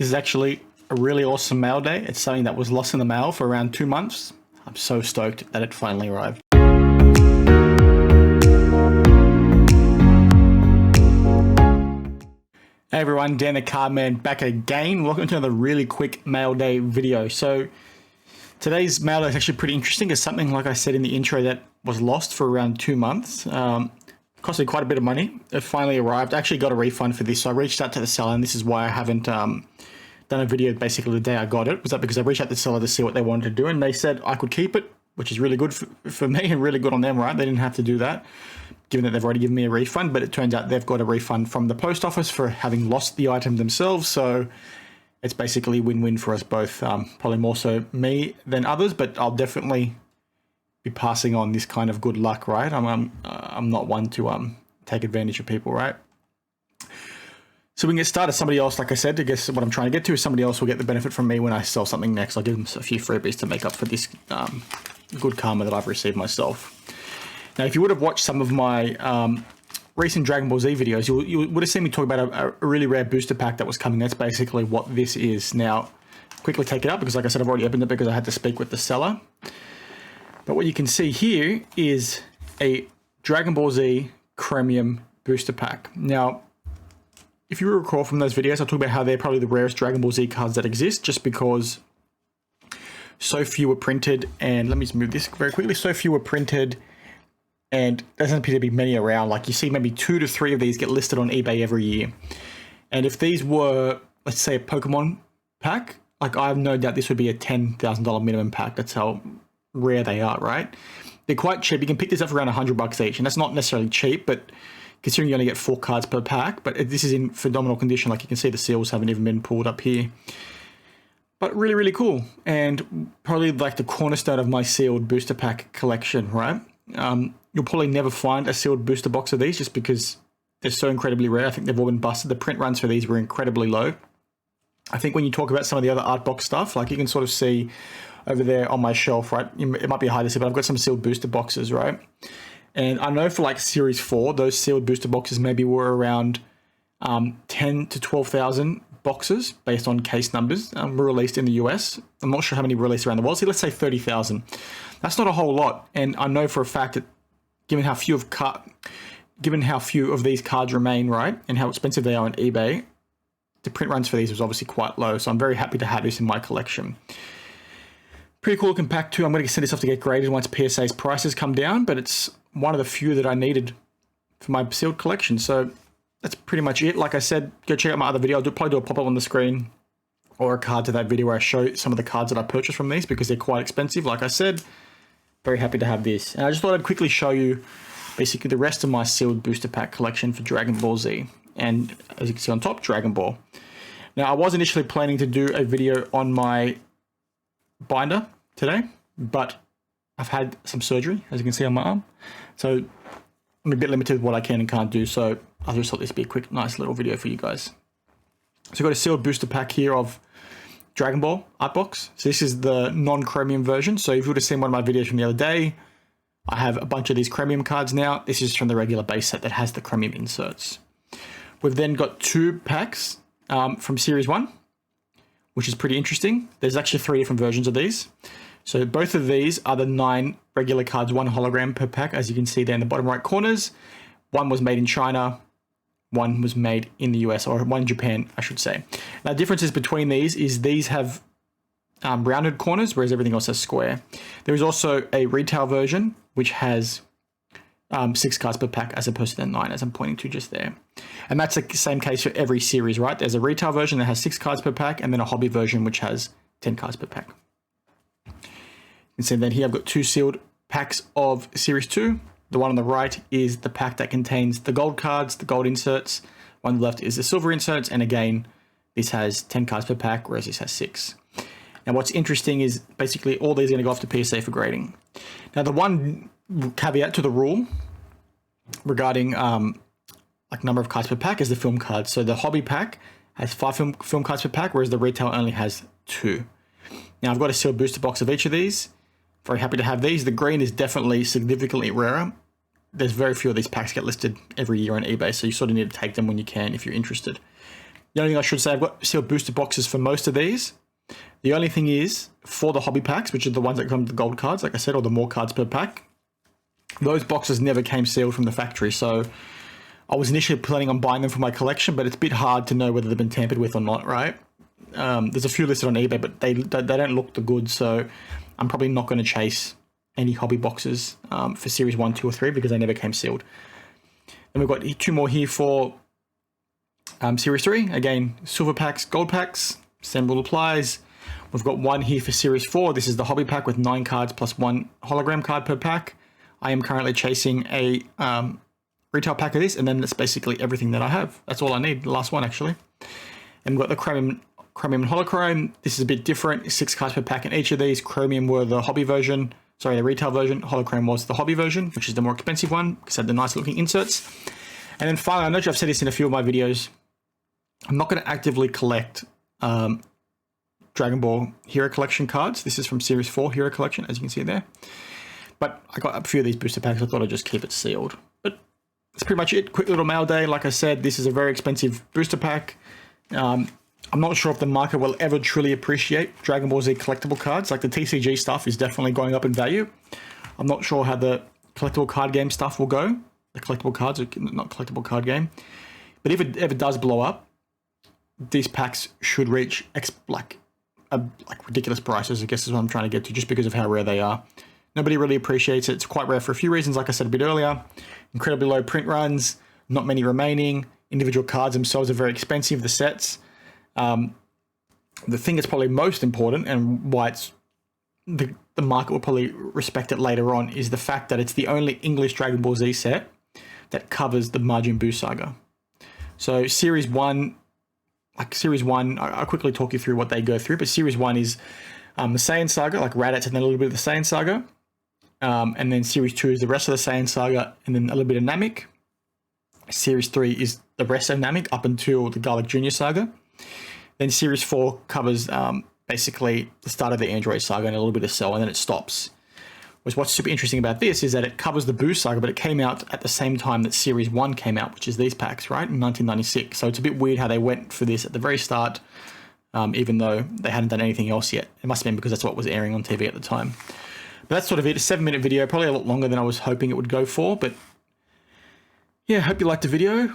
This is actually a really awesome mail day. It's something that was lost in the mail for around 2 months. I'm so stoked that it finally arrived. Hey everyone, Dan the Card Man back again. Welcome to another really quick mail day video. So today's mail day is actually pretty interesting. It's something, like I said in the intro, that was lost for around 2 months. Cost me quite a bit of money. It finally arrived. I actually got a refund for this, so I reached out to the seller, and this is why I haven't done a video basically the day I got it. Was that because I reached out to the seller to see what they wanted to do, and they said I could keep it, which is really good for me and really good on them, right? They didn't have to do that, given that they've already given me a refund, but it turns out they've got a refund from the post office for having lost the item themselves, so it's basically win-win for us both. Probably more so me than others, but I'll definitely be passing on this kind of good luck, right? I'm not one to take advantage of people, right? So we can get started. Somebody else, like I said, I guess what I'm trying to get to is somebody else will get the benefit from me when I sell something next. I'll give them a few freebies to make up for this good karma that I've received myself. Now, if you would have watched some of my recent Dragon Ball Z videos, you would have seen me talk about a really rare booster pack that was coming. That's basically what this is. Now, quickly take it up because, like I said, I've already opened it because I had to speak with the seller. But what you can see here is a Dragon Ball Z Chromium booster pack. Now, if you recall from those videos, I talked about how they're probably the rarest Dragon Ball Z cards that exist, just because so few were printed. And let me just move this very quickly. So few were printed, and there doesn't appear to be many around. Like, you see maybe 2 to 3 of these get listed on eBay every year. And if these were, let's say, a Pokemon pack, like, I have no doubt this would be a $10,000 minimum pack. That's how rare they are, right? They're quite cheap. You can pick this up for around $100 each, and that's not necessarily cheap, but considering you only get 4 cards per pack, but this is in phenomenal condition. Like, you can see the seals haven't even been pulled up here. But really, really cool, and probably like the cornerstone of my sealed booster pack collection, right? You'll probably never find a sealed booster box of these just because they're so incredibly rare. I think they've all been busted. The print runs for these were incredibly low. I think when you talk about some of the other art box stuff, like you can sort of see over there on my shelf, right? It might be hard to see, but I've got some sealed booster boxes, right? And I know for like Series 4, those sealed booster boxes maybe were around 10 to 12,000 boxes based on case numbers were released in the US. I'm not sure how many were released around the world. So let's say 30,000. That's not a whole lot. And I know for a fact that given how few of these cards remain, right, and how expensive they are on eBay, the print runs for these was obviously quite low. So I'm very happy to have this in my collection. Pretty cool looking pack too. I'm going to send this off to get graded once PSA's prices come down, but it's one of the few that I needed for my sealed collection. So that's pretty much it. Like I said, go check out my other video. I'll probably do a pop-up on the screen or a card to that video where I show some of the cards that I purchased from these because they're quite expensive. Like I said, very happy to have this. And I just thought I'd quickly show you basically the rest of my sealed booster pack collection for Dragon Ball Z. And as you can see on top, Dragon Ball. Now, I was initially planning to do a video on my binder today, but I've had some surgery, as you can see on my arm. So I'm a bit limited with what I can and can't do. So I just thought this would be a quick, nice little video for you guys. So I've got a sealed booster pack here of Dragon Ball art box. So this is the non-chromium version. So if you would have seen one of my videos from the other day, I have a bunch of these chromium cards now. This is from the regular base set that has the chromium inserts. We've then got 2 packs from Series 1, which is pretty interesting. There's actually 3 different versions of these. So both of these are the 9 regular cards, 1 hologram per pack, as you can see there in the bottom right corners. One was made in China, one was made in the US, or one in Japan, I should say. Now, differences between these is these have rounded corners, whereas everything else has square. There is also a retail version, which has 6 cards per pack as opposed to the 9, as I'm pointing to just there. And that's the same case for every series, right? There's a retail version that has 6 cards per pack, and then a hobby version which has 10 cards per pack. And so then here I've got 2 sealed packs of Series 2. The one on the right is the pack that contains the gold cards, the gold inserts. One on the left is the silver inserts, and again, this has 10 cards per pack, whereas this has 6. Now, what's interesting is basically all these are going to go off to PSA for grading. Now, the one caveat to the rule regarding like number of cards per pack is the film cards. So the hobby pack has 5 film cards per pack, whereas the retail only has 2. Now, I've got a sealed booster box of each of these. Very happy to have these. The green is definitely significantly rarer. There's very few of these packs get listed every year on eBay, so you sort of need to take them when you can if you're interested. The only thing I should say, I've got sealed booster boxes for most of these. The only thing is, for the hobby packs, which are the ones that come with the gold cards, like I said, or the more cards per pack, those boxes never came sealed from the factory. So I was initially planning on buying them for my collection, but it's a bit hard to know whether they've been tampered with or not, right? There's a few listed on eBay, but they don't look the good, so I'm probably not going to chase any hobby boxes for Series 1, 2, or 3 because they never came sealed. Then we've got 2 more here for Series 3. Again, silver packs, gold packs, same rule applies. We've got 1 here for Series 4. This is the hobby pack with 9 cards plus 1 hologram card per pack. I am currently chasing a retail pack of this, and then that's basically everything that I have. That's all I need, the last one actually. And we've got the Chromium and Holochrome. This is a bit different, 6 cards per pack in each of these. Chromium were the hobby version, sorry, the retail version. Holochrome was the hobby version, which is the more expensive one, because it had the nice looking inserts. And then finally, I know I've said this in a few of my videos, I'm not going to actively collect Dragon Ball Hero Collection cards. This is from Series 4 Hero Collection, as you can see there. But I got a few of these booster packs. I thought I'd just keep it sealed. But that's pretty much it. Quick little mail day. Like I said, this is a very expensive booster pack. I'm not sure if the market will ever truly appreciate Dragon Ball Z collectible cards. Like the TCG stuff is definitely going up in value. I'm not sure how the collectible card game stuff will go. The collectible cards, not collectible card game. But if it ever does blow up, these packs should reach like ridiculous prices, I guess is what I'm trying to get to, just because of how rare they are. Nobody really appreciates it. It's quite rare for a few reasons, like I said a bit earlier. Incredibly low print runs, not many remaining. Individual cards themselves are very expensive, the sets. The thing that's probably most important, and why it's the market will probably respect it later on, is the fact that it's the only English Dragon Ball Z set that covers the Majin Buu saga. So Series 1, I'll quickly talk you through what they go through, but Series 1 is the Saiyan saga, like Raditz, and then a little bit of the Saiyan saga. And then Series 2 is the rest of the Saiyan saga, and then a little bit of Namek. Series 3 is the rest of Namek up until the Garlic Jr. saga. Then Series 4 covers basically the start of the Android saga and a little bit of Cell, and then it stops. What's super interesting about this is that it covers the Buu saga, but it came out at the same time that Series 1 came out, which is these packs, right, in 1996. So it's a bit weird how they went for this at the very start, even though they hadn't done anything else yet. It must have been because that's what was airing on TV at the time. But that's sort of it, a 7-minute video, probably a lot longer than I was hoping it would go for, but yeah, hope you liked the video.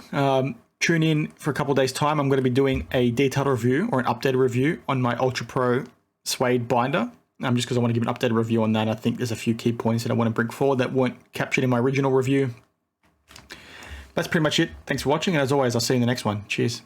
Tune in for a couple of days' time. I'm going to be doing a detailed review or an updated review on my Ultra Pro suede binder. Just because I want to give an updated review on that. I think there's a few key points that I want to bring forward that weren't captured in my original review. That's pretty much it. Thanks for watching, and as always, I'll see you in the next one. Cheers.